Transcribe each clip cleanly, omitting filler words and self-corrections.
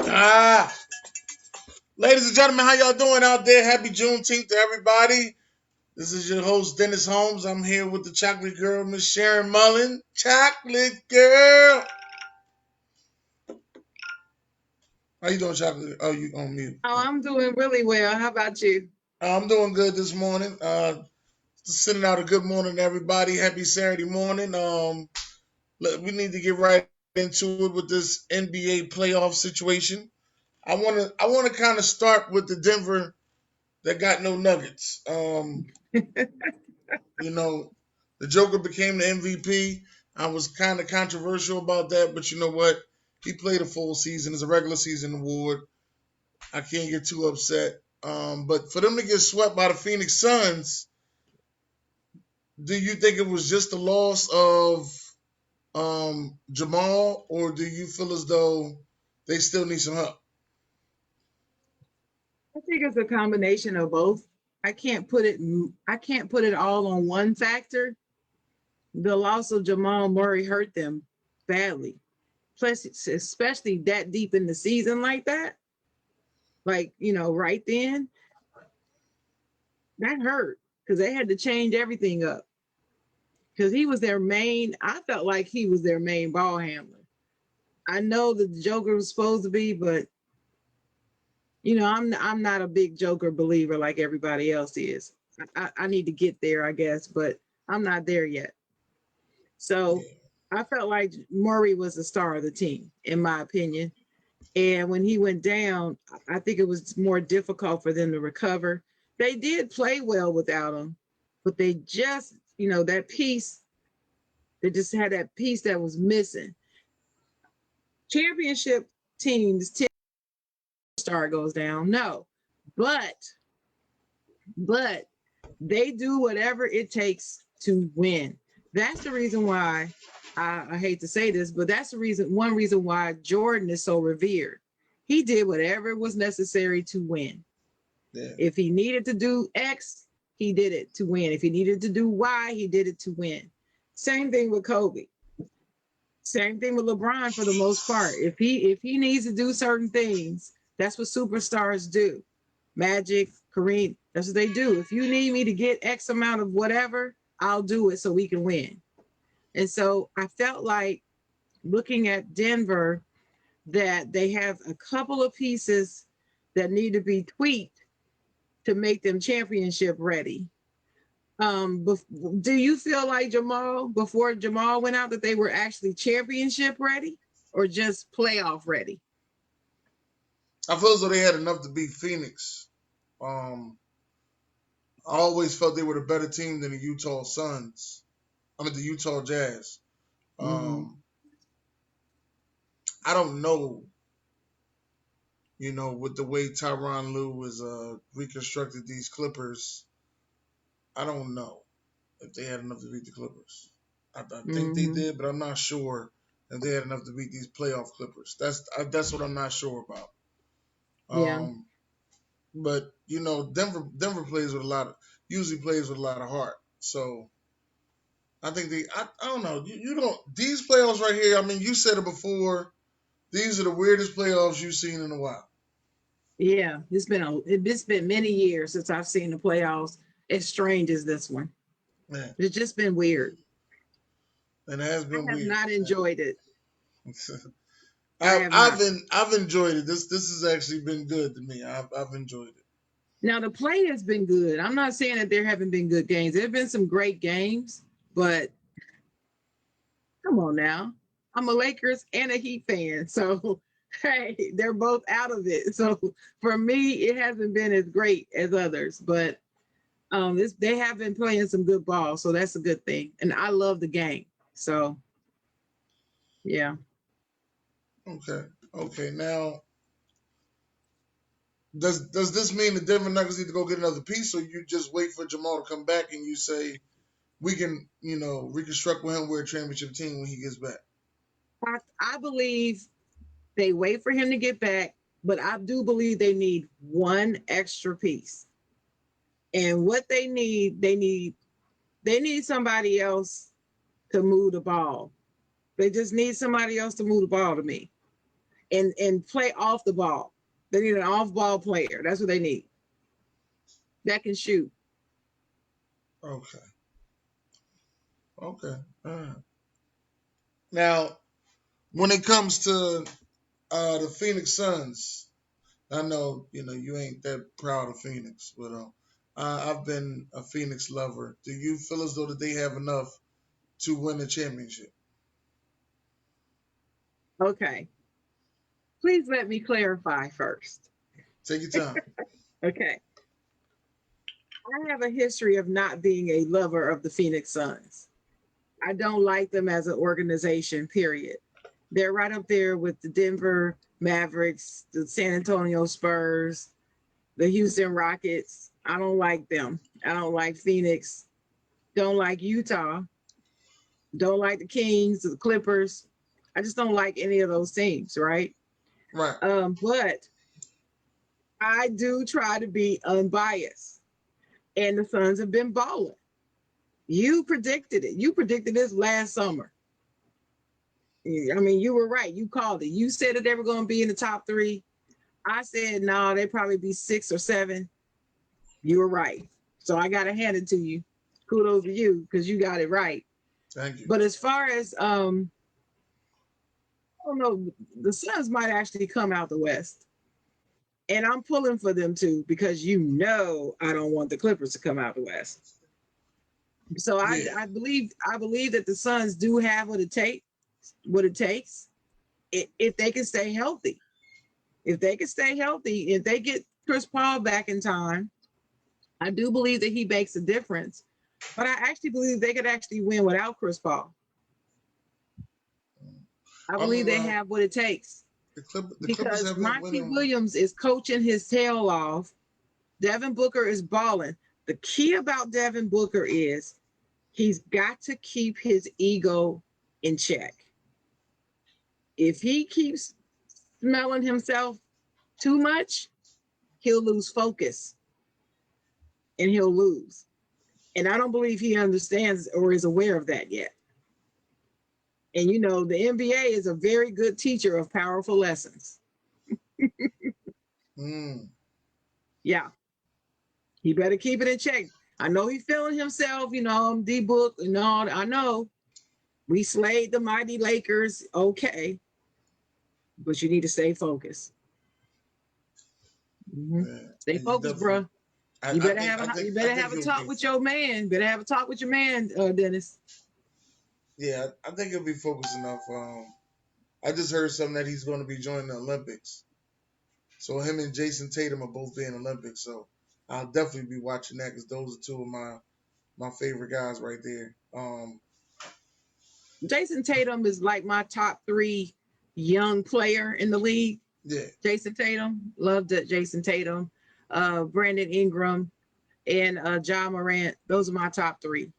Ah, ladies and gentlemen, how y'all doing out there? Happy Juneteenth to everybody. This is your host, Dennis Holmes. I'm here with the chocolate girl, Miss Sharon Mullen. Chocolate girl. How you doing, chocolate? Oh, you on mute. Oh, I'm doing really well. How about you? I'm doing good this morning. Just sending out a good morning to everybody. Happy Saturday morning. Look, we need to get right into it with this NBA playoff situation. I wanna kind of start with the Denver that got no nuggets. You know, the Joker became the MVP. I was kind of controversial about that, but you know what? He played a full season. It's a regular season award. I can't get too upset. But for them to get swept by the Phoenix Suns, do you think it was just the loss of Jamal, or do you feel as though they still need some help? I think it's a combination of both. I can't put it all on one factor. The loss of Jamal Murray hurt them badly. Plus, especially that deep in the season like that, like, right then, that hurt because they had to change everything up. Because I felt like he was their main ball handler. I know that the Joker was supposed to be, but I'm not a big Joker believer like everybody else is. I need to get there, I guess, but I'm not there yet. So Yeah. I felt like Murray was the star of the team, in my opinion. And when he went down, I think it was more difficult for them to recover. They did play well without him, but they just, that piece, they just had that piece that was missing. Championship teams, star goes down. No, but but they do whatever it takes to win. That's the reason why I hate to say this, but that's one reason why Jordan is so revered. He did whatever was necessary to win. Yeah. If he needed to do X, he did it to win. If he needed to do Y, he did it to win. Same thing with Kobe. Same thing with LeBron for the most part. If he needs to do certain things, that's what superstars do. Magic, Kareem, that's what they do. If you need me to get X amount of whatever, I'll do it so we can win. And so I felt like looking at Denver that they have a couple of pieces that need to be tweaked to make them championship ready. Do you feel like before Jamal went out, that they were actually championship ready or just playoff ready? I feel as though they had enough to beat Phoenix. Um, I always felt they were the better team than the Utah Suns. I mean, the Utah Jazz. Mm-hmm. Um, I don't know, with the way Tyronn Lue has reconstructed these Clippers. I don't know if they had enough to beat the Clippers. I think they Mm-hmm. did, but I'm not sure if they had enough to beat these playoff Clippers. That's what I'm not sure about. Yeah. Um, but Denver plays with a lot of usually plays with a lot of heart. So I think I don't know. You don't these playoffs right here. I mean, you said it before. These are the weirdest playoffs you've seen in a while. Yeah. It's been many years since I've seen the playoffs as strange as this one. Man, It's just been weird. and it has I been have weird. not enjoyed it. I I've have I've not. been I've enjoyed it. This has actually been good to me. I've enjoyed it. Now the play has been good. I'm not saying that there haven't been good games. There have been some great games, but come on now. I'm a Lakers and a Heat fan. So hey, they're both out of it. So for me, it hasn't been as great as others, but they have been playing some good ball, so that's a good thing. And I love the game. So yeah. Okay. Okay. Now, does this mean the Denver Nuggets need to go get another piece, or you just wait for Jamal to come back and you say we can, reconstruct with him, we're a championship team when he gets back? I believe they wait for him to get back, but I do believe they need one extra piece. And what they need somebody else to move the ball. They just need somebody else to move the ball to me. and play off the ball. They need an off-ball player. That's what they need. That can shoot. Okay. Okay. All right. Now, when it comes to the Phoenix Suns, I know you ain't that proud of Phoenix, but I've been a Phoenix lover. Do you feel as though that they have enough to win the championship? Okay. Please let me clarify first. Take your time. Okay. I have a history of not being a lover of the Phoenix Suns. I don't like them as an organization, period. They're right up there with the Denver Mavericks, the San Antonio Spurs, the Houston Rockets. I don't like them. I don't like Phoenix. Don't like Utah. Don't like the Kings, the Clippers. I just don't like any of those teams, right? Right. But I do try to be unbiased, and the Suns have been balling. You predicted it. You predicted this last summer. I mean, you were right. You called it. You said that they were going to be in the top three. I said, no, they'd probably be 6 or 7. You were right. So I got to hand it to you. Kudos to you because you got it right. Thank you. But as far as, I don't know, the Suns might actually come out the West. And I'm pulling for them too because I don't want the Clippers to come out the West. So Yeah. I believe that the Suns do have what it takes if they can stay healthy. If they can stay healthy, if they get Chris Paul back in time, I do believe that he makes a difference. But I actually believe they could actually win without Chris Paul. I believe they have what it takes. Because Monty Williams is coaching his tail off. Devin Booker is balling. The key about Devin Booker is he's got to keep his ego in check. If he keeps smelling himself too much, he'll lose focus and he'll lose. And I don't believe he understands or is aware of that yet. And the NBA is a very good teacher of powerful lessons. Yeah. He better keep it in check. I know he's feeling himself, I'm D-Book and all. I know we slayed the mighty Lakers. Okay. But you need to stay focused. Stay focused, bro. You better have a talk with your man. Better have a talk with your man, Dennis. Yeah, I think he'll be focused enough. I just heard something that he's going to be joining the Olympics. So him and Jason Tatum are both being Olympics. So I'll definitely be watching that because those are two of my favorite guys right there. Jason Tatum is like my top 3 young player in the league. Yeah. Jason Tatum, loved it. Jason Tatum, Brandon Ingram, and Ja Morant. Those are my top 3.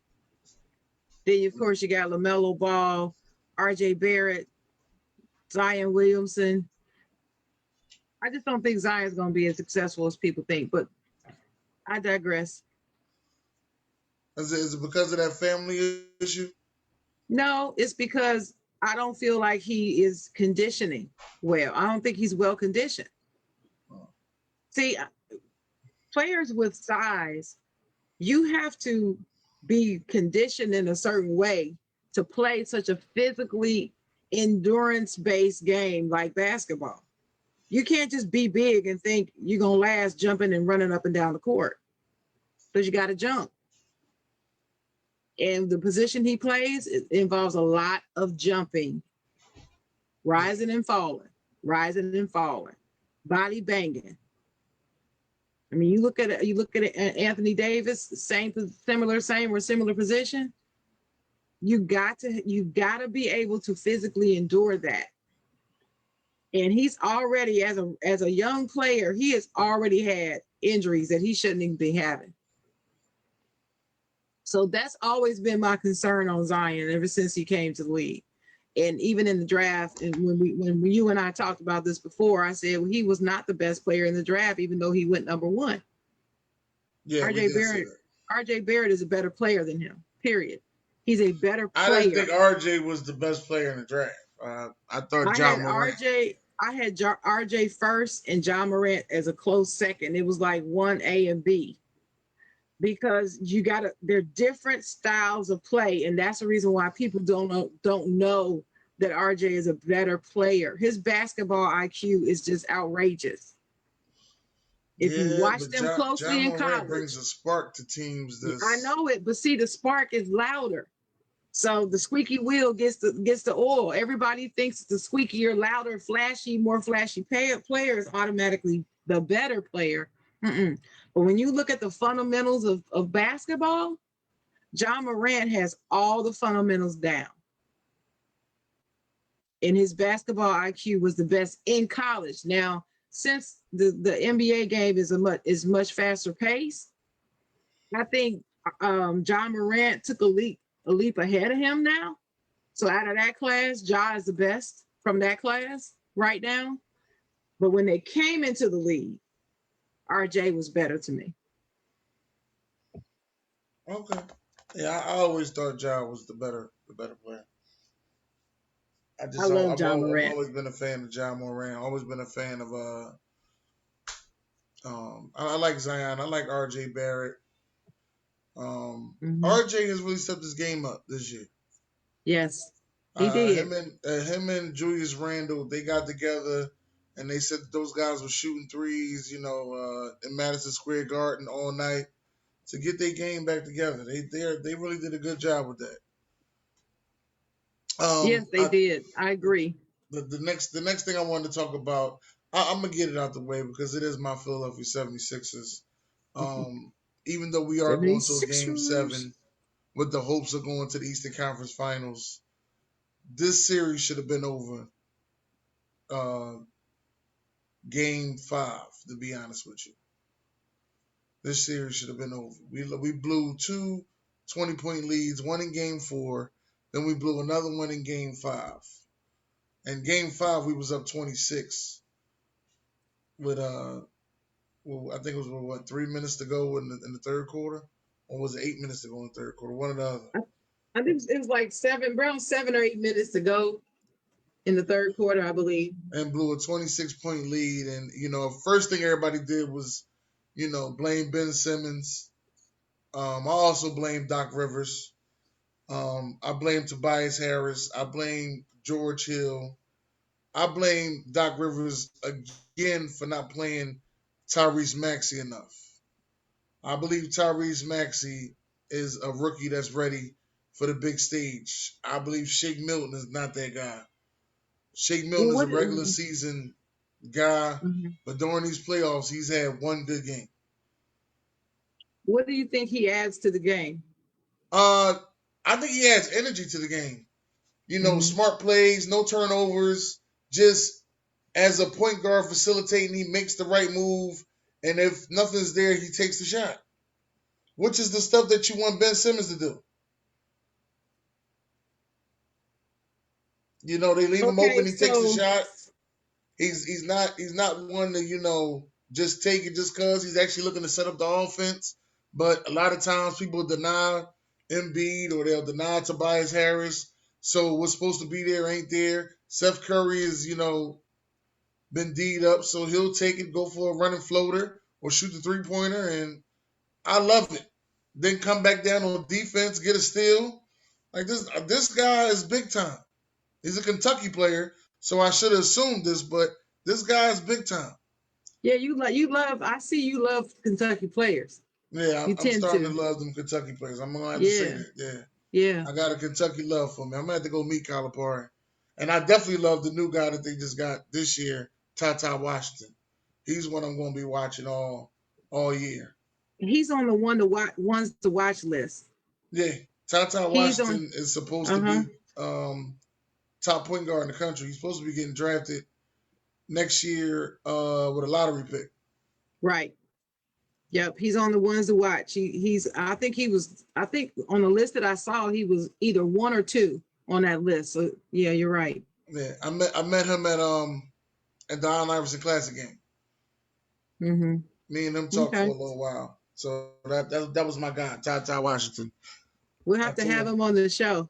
Then, of course, you got LaMelo Ball, R.J. Barrett, Zion Williamson. I just don't think Zion's going to be as successful as people think, but I digress. Is it because of that family issue? No, it's because I don't feel like he is conditioning well. I don't think he's well conditioned. See, players with size, you have to be conditioned in a certain way to play such a physically endurance-based game like basketball. You can't just be big and think you're going to last jumping and running up and down the court because you got to jump. And the position he plays, it involves a lot of jumping, rising and falling, body banging. I mean, you look at Anthony Davis, similar position. You got to be able to physically endure that. And he's already, as a young player, he has already had injuries that he shouldn't even be having. So that's always been my concern on Zion ever since he came to the league. And even in the draft, and when you and I talked about this before, I said he was not the best player in the draft, even though he went number 1. Yeah, RJ Barrett is a better player than him, period. He's a better player. I didn't think RJ was the best player in the draft. I thought Ja Morant. I had RJ first and John Morant as a close second. It was like 1A and B because they're different styles of play, and that's the reason why people don't know that RJ is a better player. His basketball IQ is just outrageous. If you Yeah, watch but them closely John in Morant college, brings a spark to teams. I know it, but see, the spark is louder. So the squeaky wheel gets the oil. Everybody thinks the squeakier, louder, more flashy player is automatically the better player. Mm-mm. But when you look at the fundamentals of basketball, John Morant has all the fundamentals down. And his basketball IQ was the best in college. Now, since the NBA game is much faster pace, I think John Morant took a leap ahead of him now. So out of that class, Ja is the best from that class right now. But when they came into the league, RJ was better to me. Okay. Yeah, I always thought Ja was the better player. I love I've John Morant. always been a fan of John Morant. Always been a fan of I like Zion. I like RJ Barrett. RJ has really stepped his game up this year. Yes, he did. Him and Julius Randle, they got together and they said that those guys were shooting threes, in Madison Square Garden all night to get their game back together. They really did a good job with that. Yes, they did. I agree. The next thing I wanted to talk about, I'm gonna get it out the way because it is my Philadelphia 76ers. Even though we are going to a game 7 with the hopes of going to the Eastern Conference Finals, this series should have been over game 5, to be honest with you. This series should have been over. We blew 2 20-point leads, one in game 4, then we blew another one in game 5. In game 5, we was up 26 with I think it was 3 minutes to go in the third quarter, or was it 8 minutes to go in the third quarter? One or the other. I think it was like around 7 or 8 minutes to go in the third quarter, I believe. And blew a 26-point lead, and first thing everybody did was, blame Ben Simmons. I also blame Doc Rivers. I blame Tobias Harris. I blame George Hill. I blame Doc Rivers again for not playing Tyrese Maxey enough. I believe Tyrese Maxey is a rookie that's ready for the big stage. I believe Shake Milton is not that guy. Shake Milton is a regular season guy, but during these playoffs, he's had one good game. What do you think he adds to the game? I think he adds energy to the game. Smart plays, no turnovers, just as a point guard facilitating, he makes the right move, and if nothing's there, he takes the shot, which is the stuff that you want Ben Simmons to do. They leave him open, he takes the shot. He's not one to, just take it just because. He's actually looking to set up the offense. But a lot of times people deny Embiid or they'll deny Tobias Harris. So what's supposed to be there ain't there. Seth Curry is, been D'd up, so he'll take it, go for a running floater or shoot the three-pointer, and I love it. Then come back down on defense, get a steal. Like this guy is big time. He's a Kentucky player, so I should have assumed this, but this guy is big time. Yeah, you love. I see you love Kentucky players. Yeah, I'm starting to love them Kentucky players. I'm gonna have to say that. Yeah. I got a Kentucky love for me. I'm gonna have to go meet Calipari. And I definitely love the new guy that they just got this year, Ty Washington. He's one I'm gonna be watching all year. He's on the ones to watch list. Yeah. Ty Washington is supposed to be top point guard in the country. He's supposed to be getting drafted next year with a lottery pick. Right. Yep, he's on the ones to watch. I think on the list that I saw, he was either 1 or 2 on that list. So yeah, you're right. Yeah, I met him at the Allen Iverson Classic game. Mm-hmm. Me and him talked for a little while. So that was my guy, Ty Washington. We'll have to have him on the show.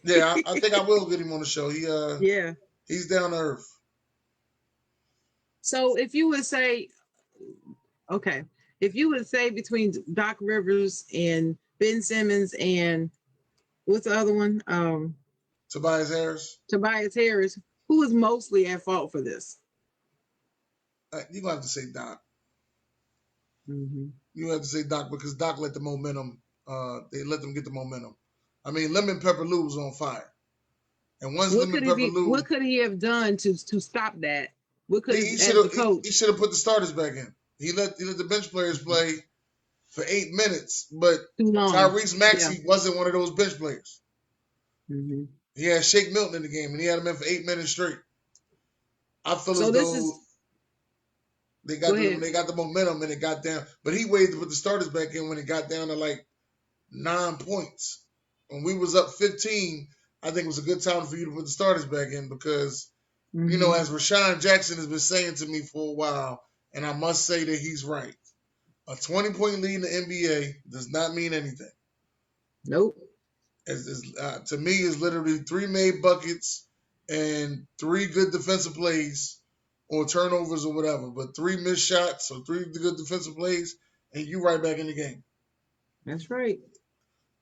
Yeah, I think I will get him on the show. He's down to earth. So if you would say, okay, if you would say between Doc Rivers and Ben Simmons and what's the other one? Tobias Harris. Tobias Harris, who is mostly at fault for this? You're gonna have to say Doc. Mm-hmm. You have to say Doc because Doc let the momentum. They let them get the momentum. I mean, Lemon Pepper Lou was on fire, and once Lemon Pepper Lou, what could he have done to stop that? What could he as should the have coach? he should have put the starters back in. He let the bench players play for 8 minutes, but Too long. Tyrese Maxey wasn't one of those bench players. Mm-hmm. He had Shake Milton in the game, and he had him in for 8 minutes straight. I feel So as this though is they got the momentum, and it got down. But he waited to put the starters back in when it got down to like 9 points. When we was up 15, I think it was a good time for you to put the starters back in because, mm-hmm. you know, as Rashawn Jackson has been saying to me for a while, and I must say that he's right. A 20-point lead in the NBA does not mean anything. Nope. To me, it's literally 3 made buckets and 3 good defensive plays or turnovers or whatever. But 3 missed shots or 3 good defensive plays, and you right back in the game. That's right.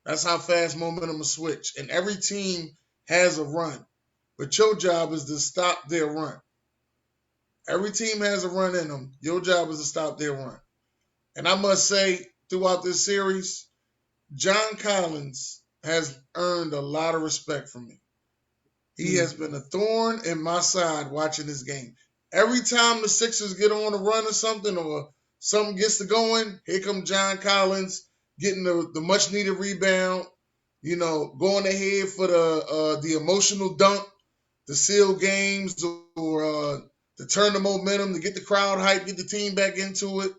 That's how fast momentum will switch. And every team has a run. But your job is to stop their run. Every team has a run in them. Your job is to stop their run. And I must say, throughout this series, John Collins has earned a lot of respect from me. He has been a thorn in my side watching this game. Every time the Sixers get on a run or something gets to going, here comes John Collins getting the much needed rebound, you know, going ahead for the emotional dunk to seal games or to turn the momentum, to get the crowd hyped, get the team back into it.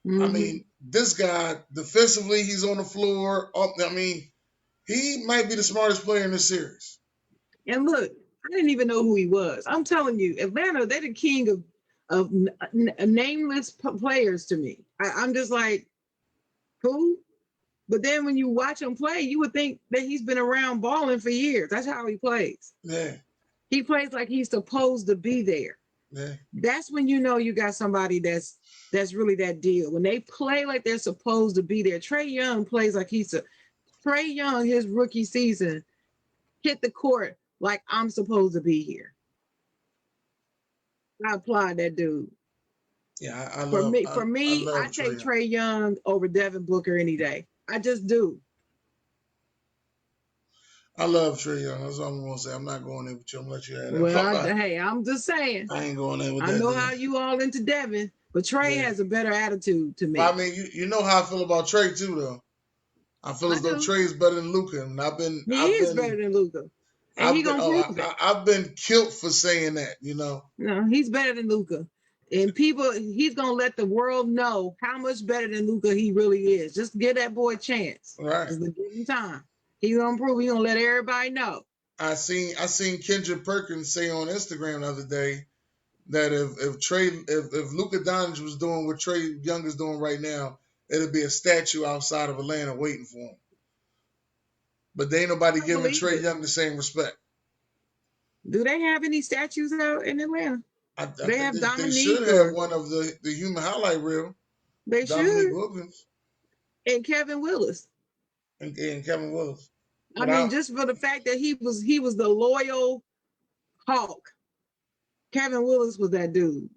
Mm-hmm. I mean, this guy, defensively, he's on the floor. I mean, he might be the smartest player in this series. And look, I didn't even know who he was. I'm telling you, Atlanta, they're the king of nameless players to me. I'm just like, who? But then when you watch him play, you would think that he's been around balling for years. That's how he plays. Yeah. He plays like he's supposed to be there. Yeah. That's when you know you got somebody that's really that deal. When they play like they're supposed to be there. Trae Young plays like Trae Young, his rookie season, hit the court like I'm supposed to be here. I applaud that dude. Yeah, I take Trae Young over Devin Booker any day. I just do. I love Trae Young. That's all I'm gonna say. I'm not going there with you. I'm gonna let you have that. Well, hey, I'm just saying. I ain't going there with that. I know how you all into Devin, but Trae has a better attitude to me. Well, I mean, you know how I feel about Trae too, though. I feel as though Trae is better than Luka, and He is better than Luka. And he gonna prove it. I've been killed for saying that, you know. No, he's better than Luka. And he's gonna let the world know how much better than Luka he really is. Just give that boy a chance. Right. Just give him time. He's gonna prove. He's gonna let everybody know. I seen Kendra Perkins say on Instagram the other day that if Luka Doncic was doing what Trae Young is doing right now, it'd be a statue outside of Atlanta waiting for him. But they ain't nobody giving Trae Young the same respect. Do they have any statues out in Atlanta? They have Dominique. They should have one of the human highlight reel. They Dominique Wilkins. And Kevin Willis. And Kevin Willis. I mean, just for the fact that he was the loyal Hawk. Kevin Willis was that dude.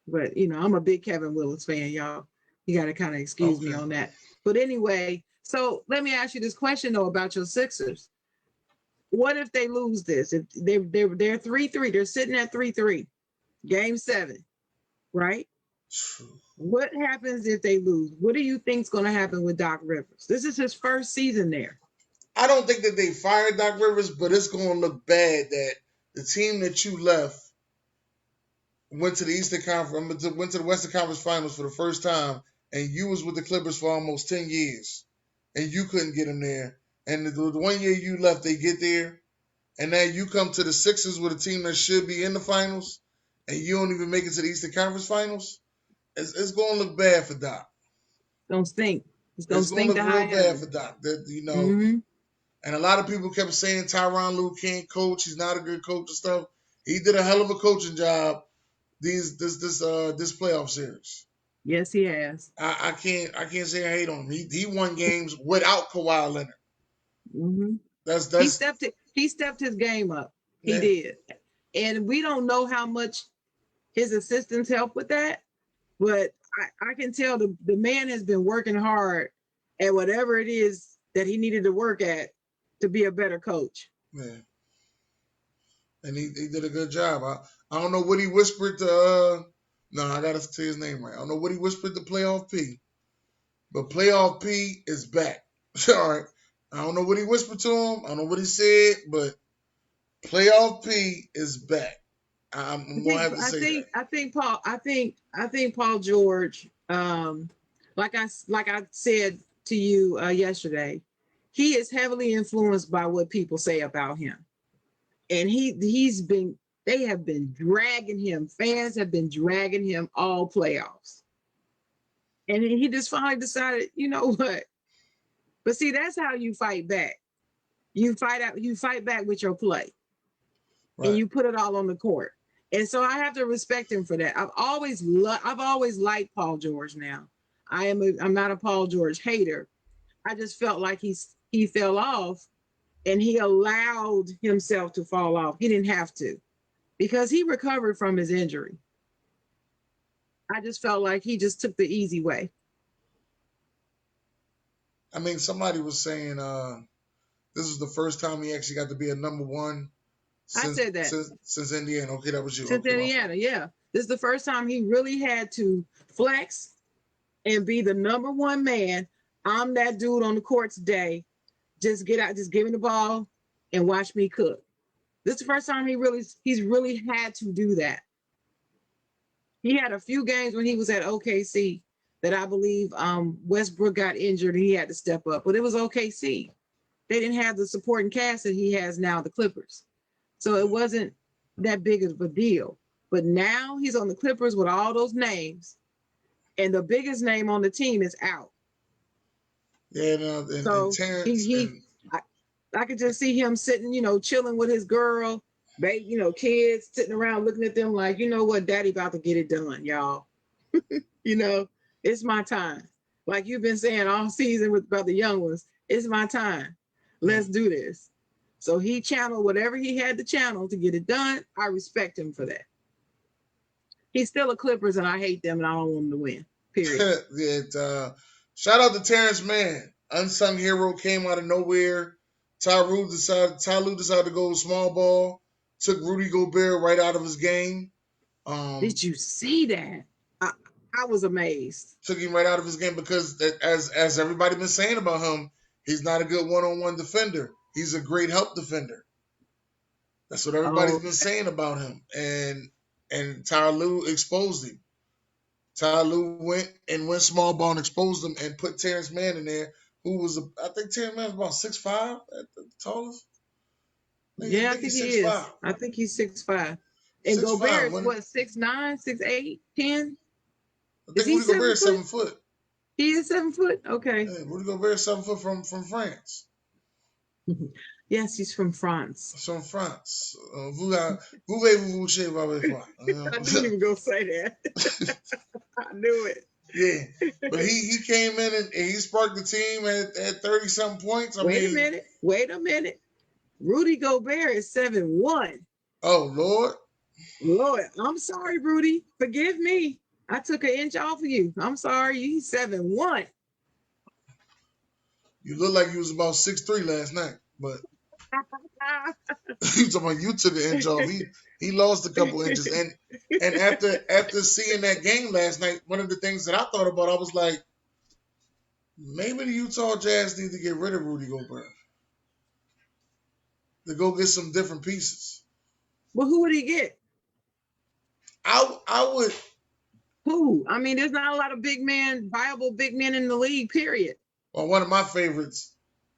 But you know, I'm a big Kevin Willis fan, y'all. You gotta kind of excuse me on that. But anyway, so let me ask you this question though about your Sixers. What if they lose this? If they're 3-3, they're sitting at 3-3, game 7, right? What happens if they lose? What do you think's going to happen with Doc Rivers? This is his first season there. I don't think that they fired Doc Rivers, but it's going to look bad that the team that you left went to the Eastern Conference, went to the Western Conference Finals for the first time, and you was with the Clippers for almost 10 years, and you couldn't get them there. And the 1 year you left, they get there. And now you come to the Sixers with a team that should be in the finals, and you don't even make it to the Eastern Conference Finals. It's going to look bad for Doc. Don't stink. It's going to look real bad for Doc. That, you know, and a lot of people kept saying Tyronn Lue can't coach. He's not a good coach and stuff. He did a hell of a coaching job this playoff series. Yes, he has. I can't say I hate on him. He won games without Kawhi Leonard. Hmm He That's stepped it. He stepped his game up. He yeah. did, and we don't know how much his assistants help with that, but I can tell the man has been working hard at whatever it is that he needed to work at to be a better coach. Yeah. And he did a good job. I don't know what he whispered to no, I gotta say his name right. I don't know what he whispered to Playoff P, but Playoff P is back. All right. I don't know what he whispered to him. I don't know what he said, but Playoff P is back. I'm gonna have to say that. I think Paul George, like I said to you yesterday, he is heavily influenced by what people say about him, and he's been they have been dragging him. Fans have been dragging him all playoffs, and he just finally decided, you know what? But see, that's how you fight back. You fight back with your play, and Right. you put it all on the court. And so I have to respect him for that. I've always liked Paul George now. I'm not a Paul George hater. I just felt like he fell off and he allowed himself to fall off. He didn't have to because he recovered from his injury. I just felt like he just took the easy way. I mean, somebody was saying this was the first time he actually got to be a number one I since said that since Indiana. Okay, that was you. since Okay, my fault. Indiana, yeah. This is the first time he really had to flex and be the number one man. I'm that dude on the court today. Just get out, just give me the ball and watch me cook. This is the first time he's really had to do that. He had a few games when he was at OKC that I believe Westbrook got injured and he had to step up, but it was OKC. They didn't have the supporting cast that he has now, the Clippers. So it wasn't that big of a deal. But now he's on the Clippers with all those names, and the biggest name on the team is out. Yeah, and So Terrence and I, I could just see him sitting, chilling with his girl, kids sitting around looking at them like, you know what, daddy about to get it done, y'all. you know, it's my time. Like you've been saying all season about the young ones, it's my time. Let's do this. So he channeled whatever he had to channel to get it done. I respect him for that. He's still a Clippers, and I hate them, and I don't want him to win. Period. shout out to Terrence Mann, unsung hero, came out of nowhere. Ty Lue decided to go small ball, took Rudy Gobert right out of his game. Did you see that? I, I was amazed. Took him right out of his game because as everybody been saying about him, he's not a good one-on-one defender. He's a great help defender. That's what everybody's Oh, been saying about him, and Ty Lue exposed him. Ty Lue went small ball and exposed him and put Terrence Mann in there, who was I think Terrence Mann was about 6'5" at the tallest. I yeah, I think think he's he six is. five. I think he's 6'5". And 6'5". Gobert is what, 6'9", 6'8", 10"? I Is think he Rudy Gobert seven is foot? 7 foot. He is 7 foot? Okay. Yeah, Rudy Gobert is 7 foot from France. Yes, he's from France. From France. Voulez-vous chez I didn't even go say that. I knew it. Yeah, but he came in and he sparked the team at 30 something points. I Wait a mean, minute. Wait a minute. Rudy Gobert is 7'1". oh Lord, Lord, I'm sorry, Rudy. Forgive me. I took an inch off of you. I'm sorry. He's 7'1". you look like you was about 6'3" last night, but you talking about you took an inch off. He lost a couple inches, and after seeing that game last night, one of the things that I thought about, I was like, maybe the Utah Jazz need to get rid of Rudy Gobert to go get some different pieces. Well, who would he get? I would. Who? I mean, there's not a lot of viable big men in the league, period. Well, one of my favorites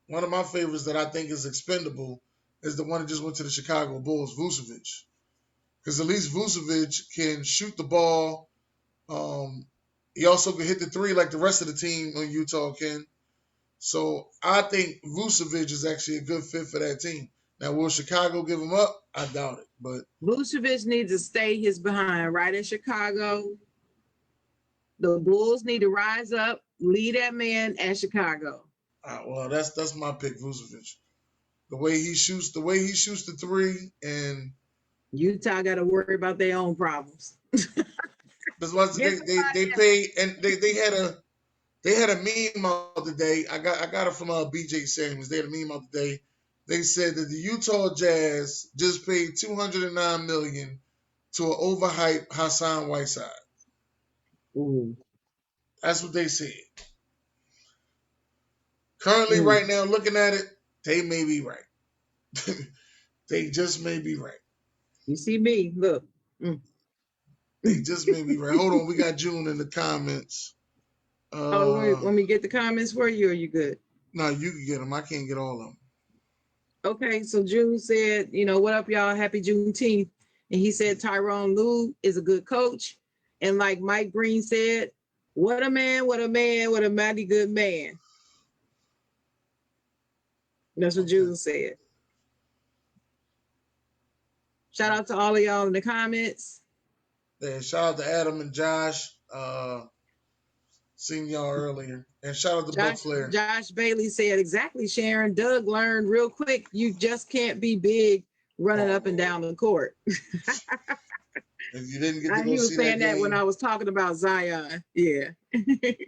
that I think is expendable is the one that just went to the Chicago Bulls, Vucevic. Because at least Vucevic can shoot the ball. He also can hit the three like the rest of the team on Utah can. So I think Vucevic is actually a good fit for that team. Now, will Chicago give him up? I doubt it. But Vucevic needs to stay his behind right in Chicago. The Bulls need to rise up, lead that man at Chicago. well, that's my pick, Vucevic. The way he shoots the three, and Utah got to worry about their own problems. that's why they paid, and they had a meme out today. I got it from BJ Samuels. They had a meme out today. They said that the Utah Jazz just paid $209 million to an overhyped Hassan Whiteside. Ooh. That's what they said. Currently, right now, looking at it, they may be right. They just may be right. You see me? Look. They just may be right. Hold on, we got June in the comments. Want me to get the comments for you, or are you good? No, you can get them. I can't get all of them. Okay, so June said, what up, y'all? Happy Juneteenth. And he said Tyronn Lue is a good coach. And like Mike Green said, what a man, what a man, what a mighty good man. That's what June said. Shout out to all of y'all in the comments. Yeah, shout out to Adam and Josh. Seen y'all earlier. And shout out to Buck Flair. Josh Bailey said, exactly, Sharon. Doug learned real quick. You just can't be big running up and down the court. If you didn't get to go see that game. He was saying that when I was talking about Zion. Yeah. If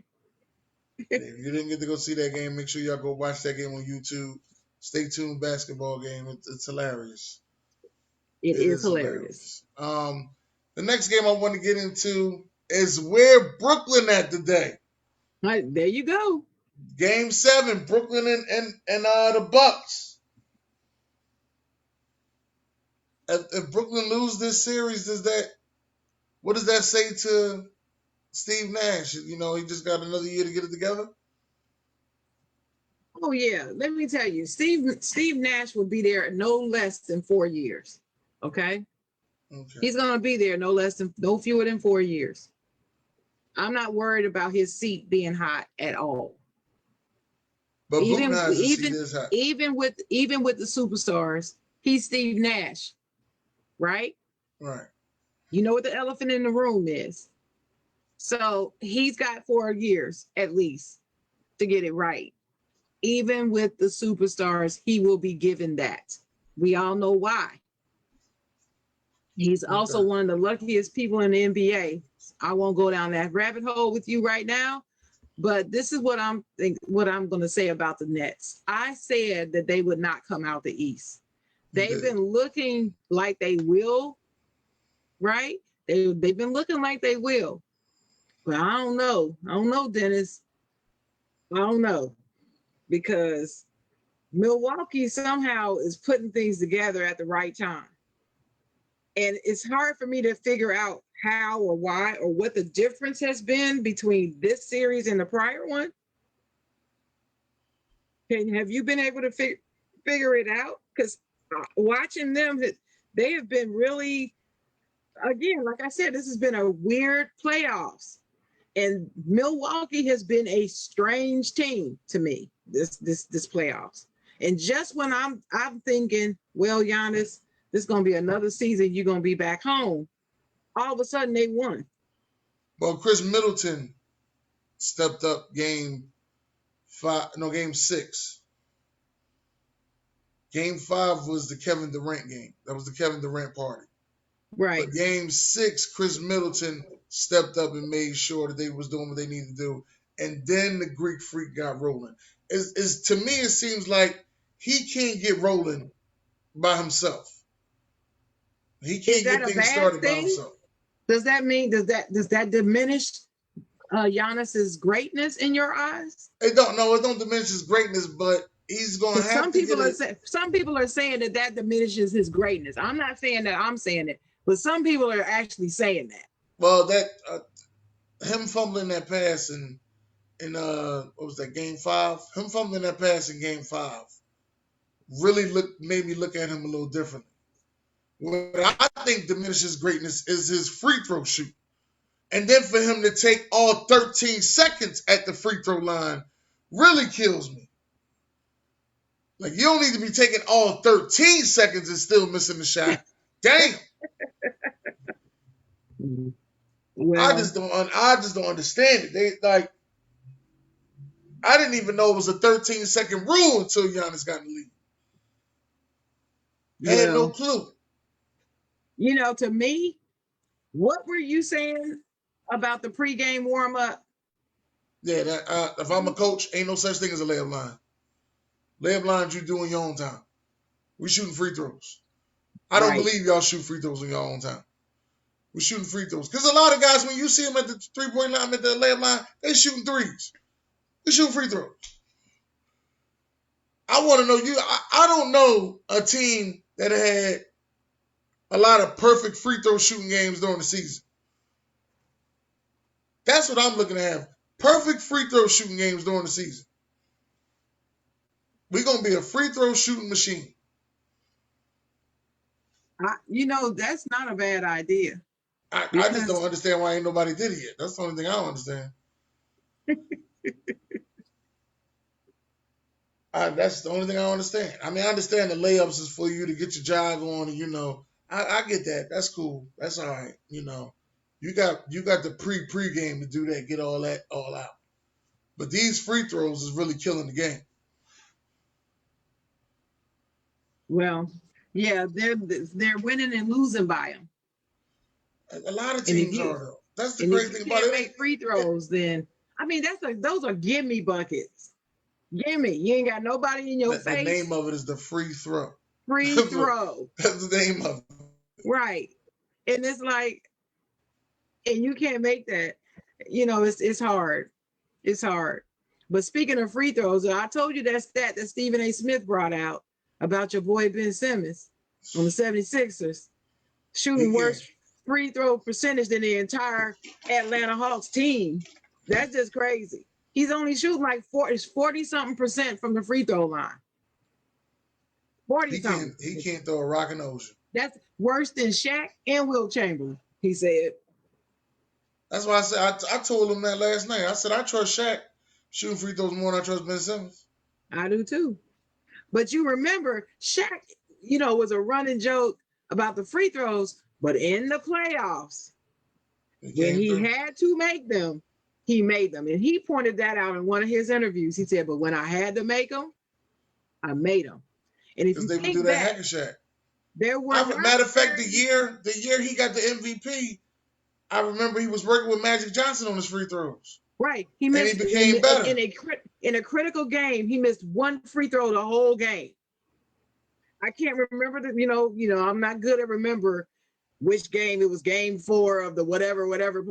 you didn't get to go see that game, make sure y'all go watch that game on YouTube. Stay tuned, basketball game. It's hilarious. It is hilarious. The next game I want to get into is where Brooklyn at today. Right, there you go. Game 7, Brooklyn and the Bucks. If Brooklyn lose this series, what does that say to Steve Nash? He just got another year to get it together. Oh yeah, let me tell you, Steve Nash will be there no less than 4 years. Okay. He's gonna be there no fewer than 4 years. I'm not worried about his seat being hot at all. But even with the superstars, he's Steve Nash, right? Right. You know what the elephant in the room is. So he's got 4 years at least to get it right. Even with the superstars, he will be given that. We all know why. He's also one of the luckiest people in the NBA. I won't go down that rabbit hole with you right now, but this is what I'm going to say about the Nets. I said that they would not come out the East. They've been looking like they will, right? They've been looking like they will, but I don't know. I don't know, Dennis. I don't know, because Milwaukee somehow is putting things together at the right time. And it's hard for me to figure out how or why or what the difference has been between this series and the prior one. Have you been able to figure it out? Because watching them, they have been really, again, like I said, this has been a weird playoffs. And Milwaukee has been a strange team to me this playoffs. And just when I'm thinking, well, Giannis, this is going to be another season, you're going to be back home, all of a sudden they won. Well, Chris Middleton stepped up game 6. Game 5 was the Kevin Durant game. That was the Kevin Durant party. Right. But game 6, Chris Middleton stepped up and made sure that they was doing what they needed to do. And then the Greek Freak got rolling. To me, it seems like he can't get rolling by himself. He can't get things started by himself. Does that diminish Giannis's greatness in your eyes? It don't diminish his greatness, but he's going to have to some people are saying that diminishes his greatness. I'm not saying that I'm saying it, but some people are actually saying that. Well, that him fumbling that pass in what was that, game 5? Him fumbling that pass in game 5 really made me look at him a little differently. What I think diminishes greatness is his free throw shoot. And then for him to take all 13 seconds at the free throw line really kills me. Like, you don't need to be taking all 13 seconds and still missing the shot. Damn. Well, I just don't understand it. They like, I didn't even know it was a 13-second rule until Giannis got in the league. I had no clue. You know, to me, what were you saying about the pregame warm up? Yeah, that if I'm a coach, ain't no such thing as a layup line. Layup lines you do in your own time. We shooting free throws. I don't believe y'all shoot free throws in your own time. We're shooting free throws. Because a lot of guys, when you see them at the 3-point line, at the layup line, they shooting threes. They shooting free throws. I want to know I don't know a team that had a lot of perfect free throw shooting games during the season. That's what I'm looking to have. Perfect free throw shooting games during the season. We're going to be a free throw shooting machine. You know, that's not a bad idea. I just don't understand why ain't nobody did it yet. That's the only thing I don't understand. That's the only thing I don't understand. I mean, I understand the layups is for you to get your jog on, and I get that. That's cool. That's all right. You got the pre-game to do that, get all that all out. But these free throws is really killing the game. Well, yeah, they're winning and losing by them. A lot of teams are though. That's the great thing about it. If you can't make free throws, then I mean those are gimme buckets. Gimme. You ain't got nobody in your face. The name of it is the free throw. Free throw. That's the name of it. Right. And it's like, and you can't make that. You know, it's hard. It's hard. But speaking of free throws, I told you that stat that Stephen A. Smith brought out about your boy Ben Simmons on the 76ers shooting worse free throw percentage than the entire Atlanta Hawks team. That's just crazy. He's only shooting like 40-something% from the free throw line. 40-something. He can't throw a rock in the ocean. That's worse than Shaq and Wilt Chamberlain, he said. That's why I said I told him that last night. I said I trust Shaq shooting free throws more than I trust Ben Simmons. I do too. But you remember, Shaq, was a running joke about the free throws, but in the playoffs, when he had to make them, he made them. And he pointed that out in one of his interviews. He said, but when I had to make them, I made them. And if you they think would do that hack and Shaq. There were matter of fact, the year he got the MVP, I remember he was working with Magic Johnson on his free throws. Right. He became better. In a critical game, he missed one free throw the whole game. I can't remember I'm not good at remember which game. It was game 4 of the whatever.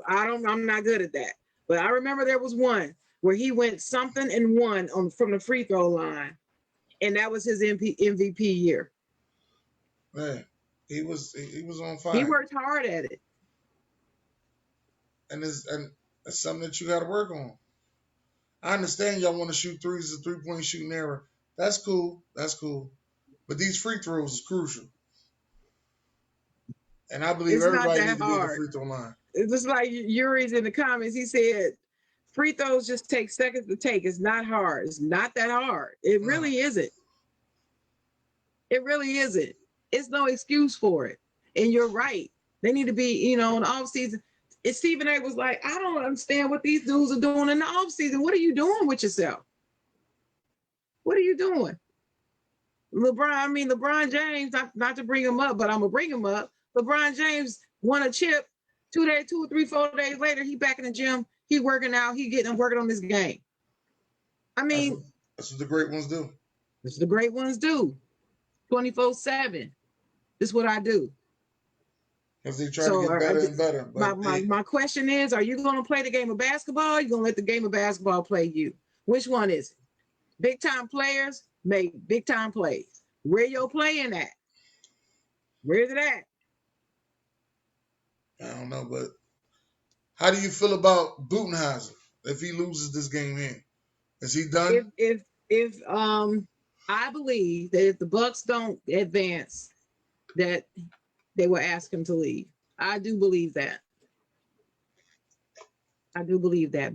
I'm not good at that. But I remember there was one where he went something and one from the free throw line. And that was his MVP year. Man, he was on fire. He worked hard at it. And that's something that you got to work on. I understand y'all want to shoot threes, a 3-point shooting era. That's cool. But these free throws is crucial. And I believe everybody needs to be at the free throw line. It's just like Yuri's in the comments. He said, free throws just take seconds to take. It's not hard. It's not that hard. It really isn't. It really isn't. It's no excuse for it. And you're right. They need to be, in the off season. And Stephen A. was like, I don't understand what these dudes are doing in the off season. What are you doing with yourself? What are you doing? LeBron James, not to bring him up, but I'm going to bring him up. LeBron James won a chip 2 days, 2 or 3, 4 days later. He back in the gym. He working out. He working on this game. I mean. That's what the great ones do. That's what the great ones do. 24/7. This is what I do. Because they try to get better and better. My question is, are you going to play the game of basketball or are you going to let the game of basketball play you? Which one is it? Big time players make big time plays. Where you're playing at? Where's it at? I don't know, but how do you feel about Budenholzer if he loses this game here? Is he done? If I believe that if the Bucks don't advance, that they will ask him to leave. I do believe that.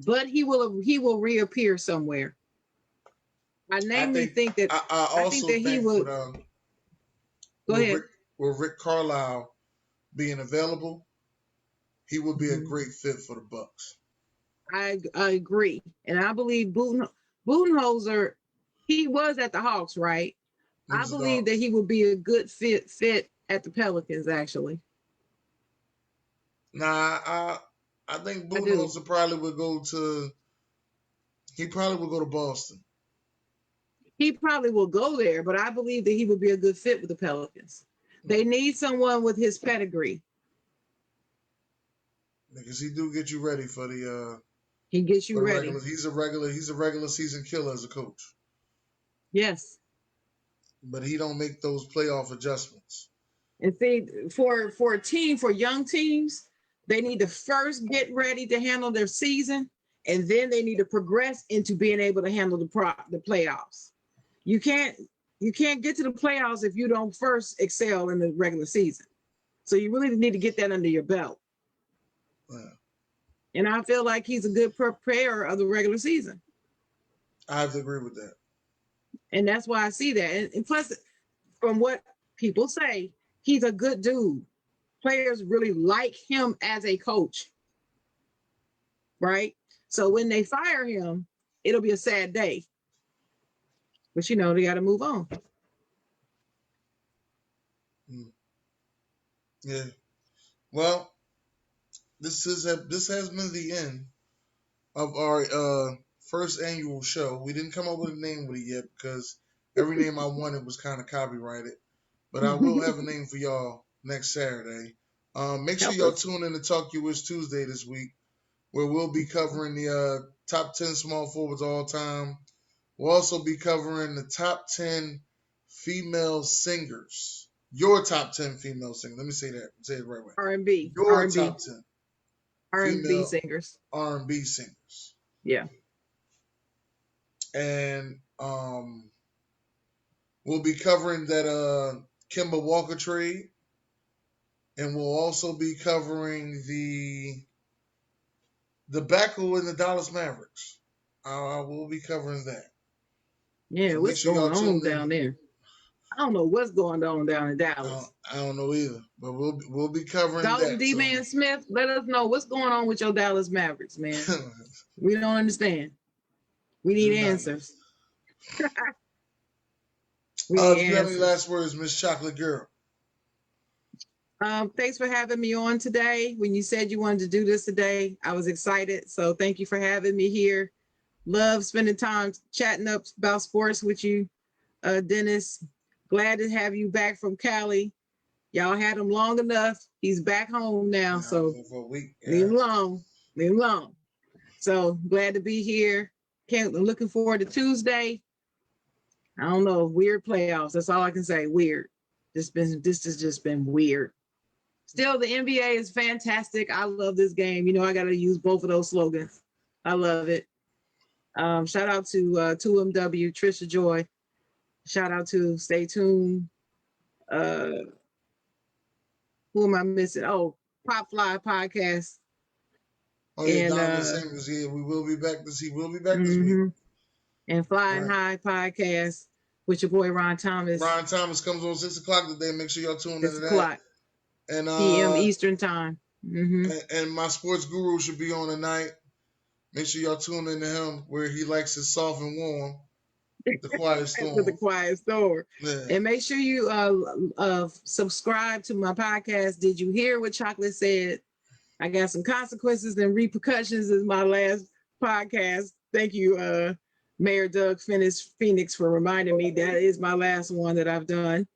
But he will reappear somewhere. I I namely think think that I I think also that he think would go with ahead. Rick Carlisle being available, he would be a Mhm. great fit for the Bucks. I agree, and I believe Budenholzer, he was at the Hawks, right? He I was at the believe that Hawks. he would be a good fit at the Pelicans. Actually, Nah, I think I do. Budenholzer probably would go to. He probably would go to Boston He probably will go there, but I believe that he would be a good fit with the Pelicans. They need someone with his pedigree. because he do get you ready for the He gets you regular. ready. He's a regular season killer as a coach, Yes. but he don't make those playoff adjustments. And see, for a team, for young teams, they need to first get ready to handle their season, and then they need to progress into being able to handle the playoffs. You can't you can't get to the playoffs if you don't first excel in the regular season. So you really need to get that under your belt. Yeah, And I feel like he's a good preparer of the regular season. I have to agree with that. And that's why I see that. And plus, from what people say, he's a good dude. Players really like him as a coach, right? So when they fire him, it'll be a sad day. But they got to move on. Mm. Yeah. Well, this has been the end of our first annual show. We didn't come up with a name with it yet because every name I wanted was kind of copyrighted. But I will have a name for y'all next Saturday. Make sure Help y'all us. tune in to Talk You Wish Tuesday this week, where we'll be covering the top 10 small forwards all time. We'll also be covering the top 10 female singers. Your top 10 female singers. Let me say that. Say it the right way. R&B, Your R&B, top 10 R&B female singers. R&B singers. Yeah. And we'll be covering that Kemba Walker trade. And we'll also be covering the Baku and the Dallas Mavericks. We'll be covering that. Yeah, So make what's sure y'all going on tune down in. there? I don't know what's going on down in I Dallas. don't, I don't know either, but we'll be covering Dalton that. D. Man Smith, let us know what's going on with your Dallas Mavericks, man. So We don't understand. We do need not. answers. We need Do you have any answers. last words, Miss Chocolate Girl? Thanks for having me on today. When you said you wanted to do this today, I was excited. So thank you for having me here. Love spending time chatting up about sports with you, Dennis. Glad to have you back from Cali. Y'all had him long enough. He's back home now. Yeah, So for a week. leave Yeah. him alone. Leave him alone. So glad to be here. Looking forward to Tuesday. I don't know, weird playoffs. That's all I can say. Weird. This has just been weird. Still, the NBA is fantastic. I love this game. I got to use both of those slogans. I love it. Shout out to 2MW, Trisha Joy. Shout out to Stay Tuned. Who am I missing? Oh, Pop Fly Podcast. Oh yeah, And Donovan Singers. Yeah, we will be back this. He will be back this week. And Flying High Podcast with your boy Ron Thomas. Ron Thomas comes on 6:00 today. Make sure y'all tune into 6 that. o'clock. And PM Eastern Time. And my sports guru should be on tonight. Make sure y'all tune into him where he likes it soft and warm. The Quiet Storm. With the Quiet Storm. Yeah. And make sure you subscribe to my podcast. Did you hear what Chocolate said? I got some consequences and repercussions is my last podcast. Thank you, Mayor Doug Phoenix, for reminding me that is my last one that I've done.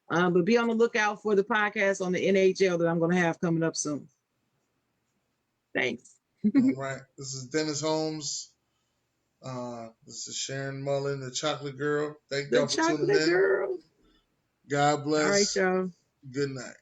But be on the lookout for the podcast on the NHL that I'm going to have coming up soon. Thanks. All right. This is Dennis Holmes. This is Sharon Mullen, the Chocolate Girl. Thank y'all for tuning in. Girl. God bless. All right, y'all. Good night.